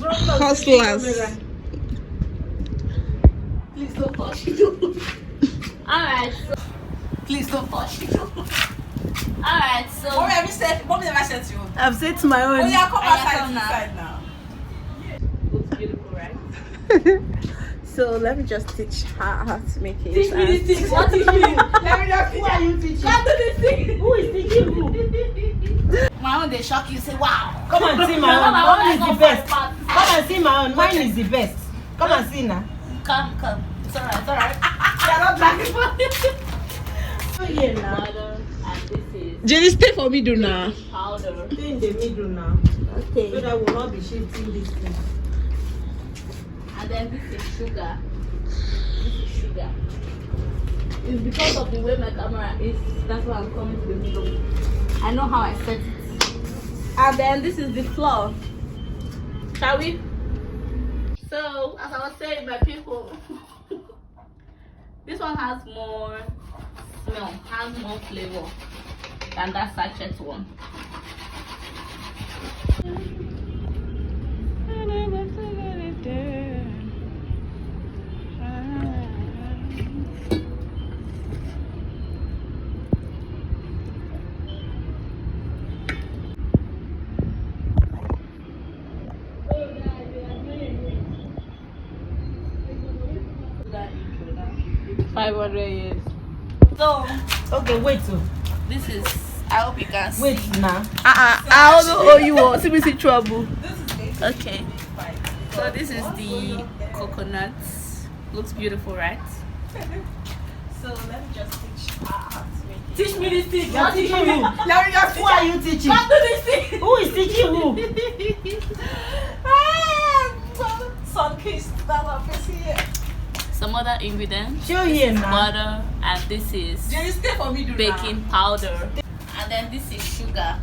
Hustlers. Please don't touch it. Alright, so please don't touch it. Alright, so Mommy, have you said? Mommy never said to you. I've said to my own. Oh yeah, come outside come now. inside now. looks beautiful, right? So let me just teach her how to make it. Teach me this thing. What teach me? Let me just. Who are you teaching? Can't do this thing. Who is teaching who? My own, they shock you. Say, wow. Come and see my own. Mine is the best. Come and see my own. Mine is the best. Come and see now. Come. It's alright, it's alright. You're not black. Oh yeah now. Powder, and this is Jenny, stay for me, do now. powder. Stay in the middle now. Okay. So that will not be shifting this thing. And then this is sugar. This is sugar. It's because of the way my camera is. That's why I'm coming to the middle. I know how I set it. And then this is the flour. Shall we? So, as I was saying, my people, this one has more smell, has more flavor than that sachet one. 500 years. So, Okay, wait. So this is, I hope you can see. wait now. I also owe you one. See me see trouble. This is basically Okay. So this is the coconut. Looks beautiful, right? So let me just teach her how to make it. Teach me this thing. You're teaching who? Let me just Who are you teaching? Can't do this thing. Who is teaching who? Sun kissed. That's what I'm facing here. Some other ingredients. Show here now. Butter, and this is Jenny, stay for me, do baking powder. And then this is sugar.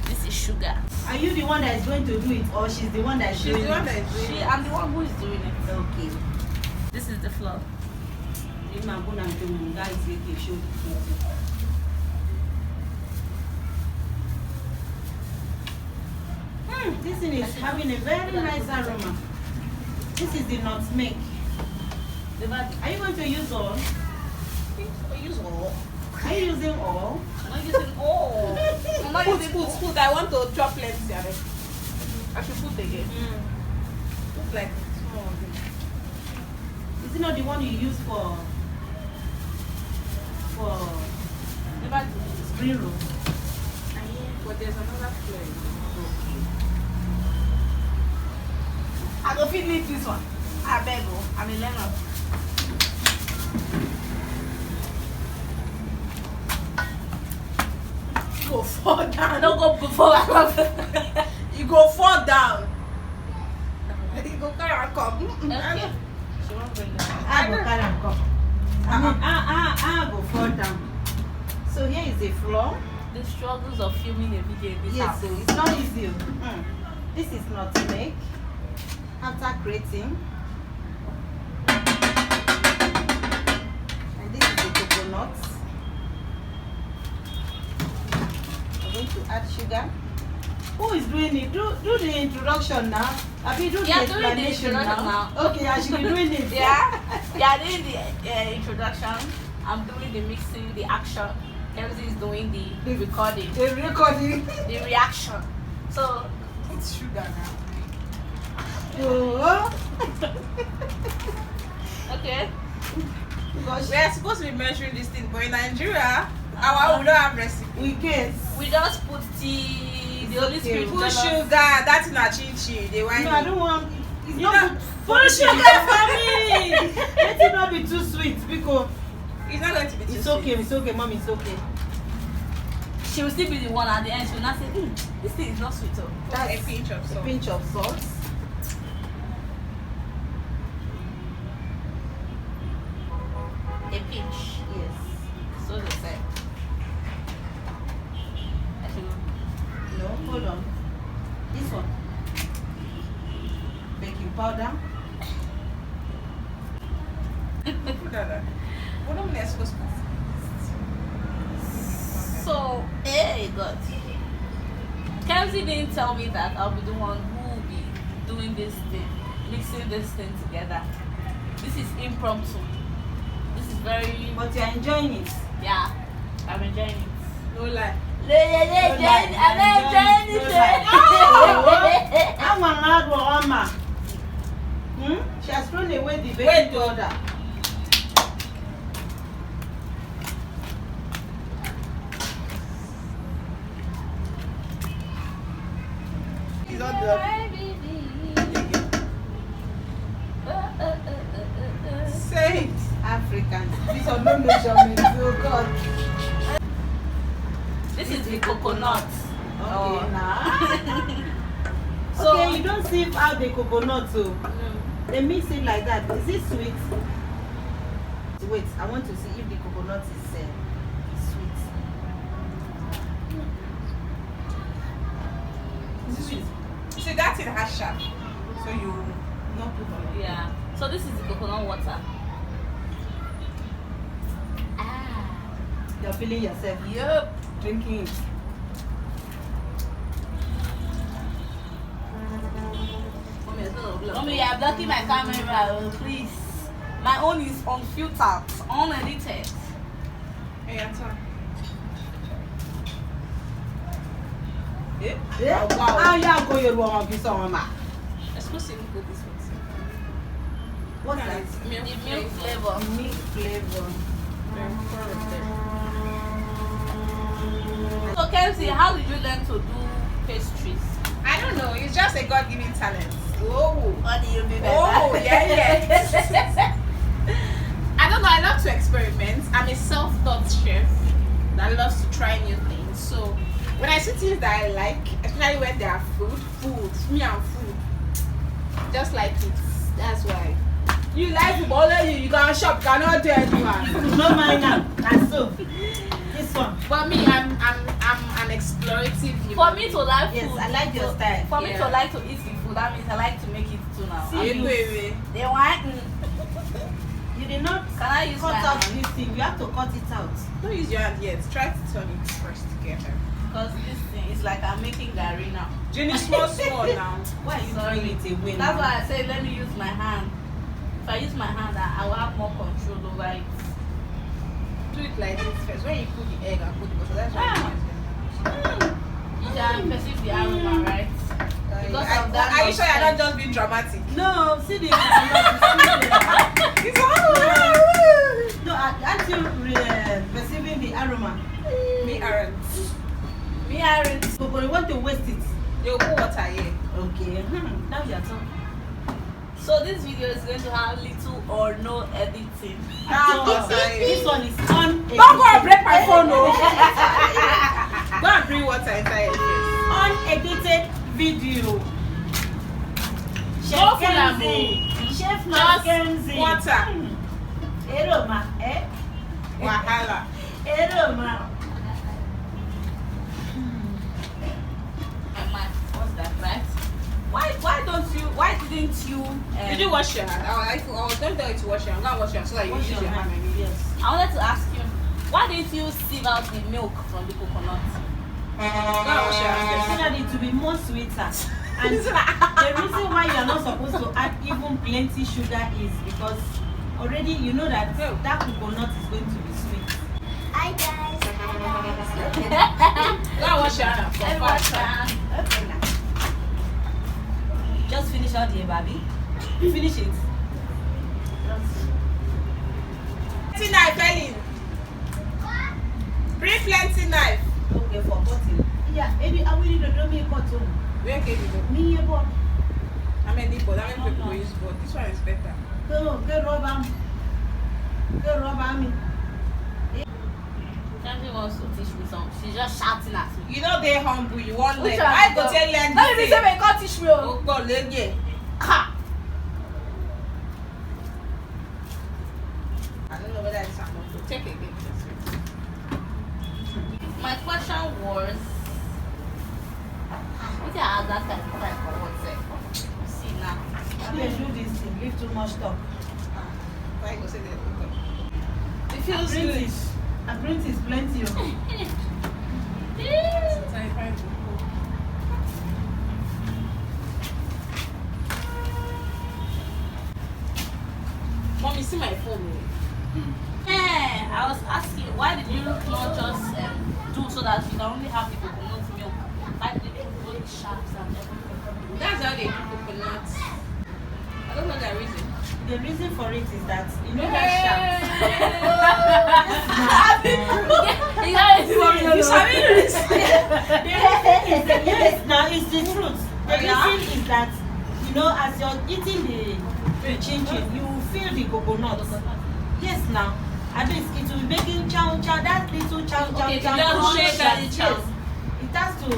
This is sugar. Are you the one that is going to do it, or she's the one that is She's doing the one it? that is doing it. I'm the one who is doing it. Okay. This is the flour. This thing is having a very nice aroma. This is the nutmeg. Are you going to use all? I use all. Are you using all? I'm not using all. I'm not using all. Put. I want to chop plenty. I should put again. Put like small of it. Is it not the one you use for Never do this. spring roll? But there's another flavor. Okay. I go fit need this one. I beg you. I'm a learner. Go fall down. Don't go before. You go fall down. You go carry a cup. Okay. She won't bring it. I go carry and come. I go fall down. So here is the flour. The struggles of filming a video in this Yes, house. so it's not easy. This is nutmeg. After grating. And this is the coconut. We're going to add sugar. Who is doing it? Do the introduction now. Abi, do the Yeah, doing the explanation introduction now. now. Okay, I should be doing it. Yeah, doing the introduction. I'm doing the mixing, the action. Kenzie is doing the recording, The recording. the reaction. So, Put sugar now. Oh, okay. because We are supposed to be measuring this thing, but in Nigeria, our we don't have recipe. we can't. We just put tea, the Holy Spirit. Put tell us- sugar. That's in a chin chin. They want No, I don't want. It's You not know, good put sugar for me. Let it not be too sweet because It's not going to be too it's sweet. okay. It's okay, mom. It's okay. She will still be the one at the end. She will not say, this thing is not sweet. Oh. That's a pinch of A salt. pinch of salt. A pinch. Yes. So they say. I should- No, hold on. This one. Baking powder. Put that there. What am I supposed to put? So, hey, God. Kenzie didn't tell me that I'll be the one who will be doing doing this thing, mixing this thing together. This is impromptu. This is very, But you're enjoying it. yeah, I'm enjoying it. No lie. I'm enjoying it. I'm an hard woman. She has thrown away the baby Wait, powder. It's not the Saints. Africans. These are no measurements. Oh God. This is the coconut. Okay, now. So Okay, you don't sieve out the coconut, so they mix it like that. Is it sweet? Wait, I want to see if the coconut is sweet. Sweet. See, that thing has sharp. So you not put on it. yeah. So this is the coconut water. Ah. You're feeling yourself. Yup. Drinking it. Mommy, you are blocking my camera, please. My own is unfiltered, unedited. Hey, Anton. Eh? Yeah. Oh, wow. Ah, yeah, go your one of this one, ma. Exclusive go this one. What's that? Milk The milk flavor. Milk flavor. So Kelsey, how did you learn to do pastries? I don't know. It's just a God-given talent. Oh. What do you mean by Oh, that? yeah. I don't know. I love to experiment. I'm a self-taught chef that loves to try new things. So when I see things that I like, especially when they are food, me and food, just like it. That's why. You like it, but only you can shop, cannot do anyone. No mind now. And so, this one. But me, I'm an explorative human. For me to like Yes, food, I like your style. For me Yeah. to like to eat the food, that means I like to make it too now. See, I Hey, mean, baby. they want. You did not Can I use cut my out hand? this thing. You have to cut it out. Don't use your hand yet. Try to turn it first together. Because this thing is like I'm making gari now. Jenny, small now. Why are you Sorry. throwing it away That's now? why I say let me use my hand. If I use my hand, I will have more control over it. Do it like this first. When you put the egg and put the butter, that's Ah. right. You can perceive the aroma, right? Because of that Are you sure you're not nonsense. just being dramatic? No, see the coconut. It's all No, aren't you perceiving the aroma? me aren't. Me aren't. But you want to waste it. You put water here. Okay. Now you're talking. So this video is going to have little or no editing. This one is on. Don't go and break my phone, no. Go and bring water inside your face. Unedited video. Go for them, Chef Just Mackenzie. water. Eroma, eh? Wahala. Eroma. What's that, right? Why didn't you Did you wash your hand? I was going to tell you to wash your hand. Go and wash your hand so that you Wash use your your hand. hand. Yes. I wanted to ask you, why didn't you sieve out the milk from the coconut? Go and wash your So hand. that it will be more sweeter. And the reason why you are not supposed to add even plenty sugar is because already you know that that coconut is going to be sweet. Hi guys. Go and wash your hand. For fast. Okay, now. Just finish out here, Bobby. Finish it. Plenty knife, Ellen. Bring plenty knife. Okay, for cutting. Yeah, maybe I will need to do me a cut too. Where can you go? Me a board. How many people will use both? This one is better. Go, rubber. Go, rubber me. Something wants to teach me something. She's just shouting at me. You know they humble. You want Which them. one? I go tell you and Don't even say me can't teach me. Oh God, lady. Ha! I don't know whether it's enough to take again. My question was, what I asked that time for what's it? See now. Let's do this thing. Leave too much talk. Why go say that? It feels good. British. And British is plenty of Mommy, see my phone. Yeah, I was asking, why did you not just do so that you can only have the coconut milk? Why did you put the sharks and everything? That's how they do coconuts. I don't know the reason. The reason for it is that you know that sharks. You guys You sabi this? Yes, now it's the truth. The reason is that you know as you're eating the chinchin, you will feel the coconut. Yes, now at least it will be making chow chow. That little chow chow Okay, chow. just shows shake that, and chow. yes, it has to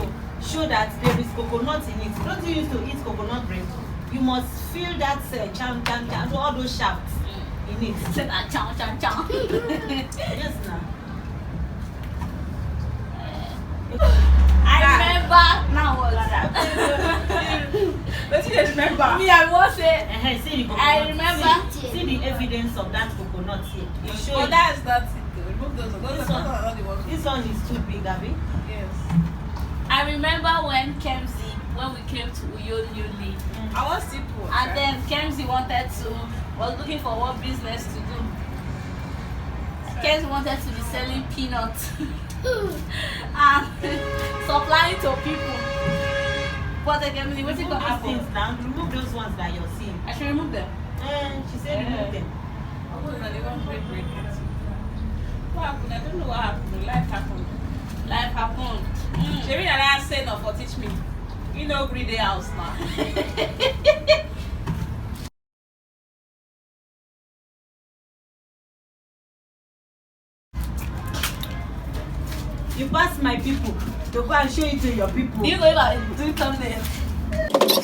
show that there is coconut in it. Don't you used to eat coconut bread? You must feel that chow chow chow. So all those shafts in it. say that chow chow chow. Yes, now. I remember now what that. But you remember. Me, I was say. See the coconut. I remember. See the evidence of that coconut here. It shows. Oh, that's not it though. Remove those. Those This are one. not the ones. This one is too big, Abby. Yes. I remember when Kemsey, when we came to Uyonyuli, I want simple. and then Kemsey was looking for what business to do. Kemsey wanted to be selling peanuts and supplying to people. But the Kemsey, what's it Remove gonna these things happen? now. Remove those ones that you're seeing. I should remove them. And she said remove them. Oh, they want break. What happened? I don't know what happened. Life happened. Life happened. Sherry and I said no for teach me. You know, green day house now. You pass my people. To go and show it to your people. You know if I do something.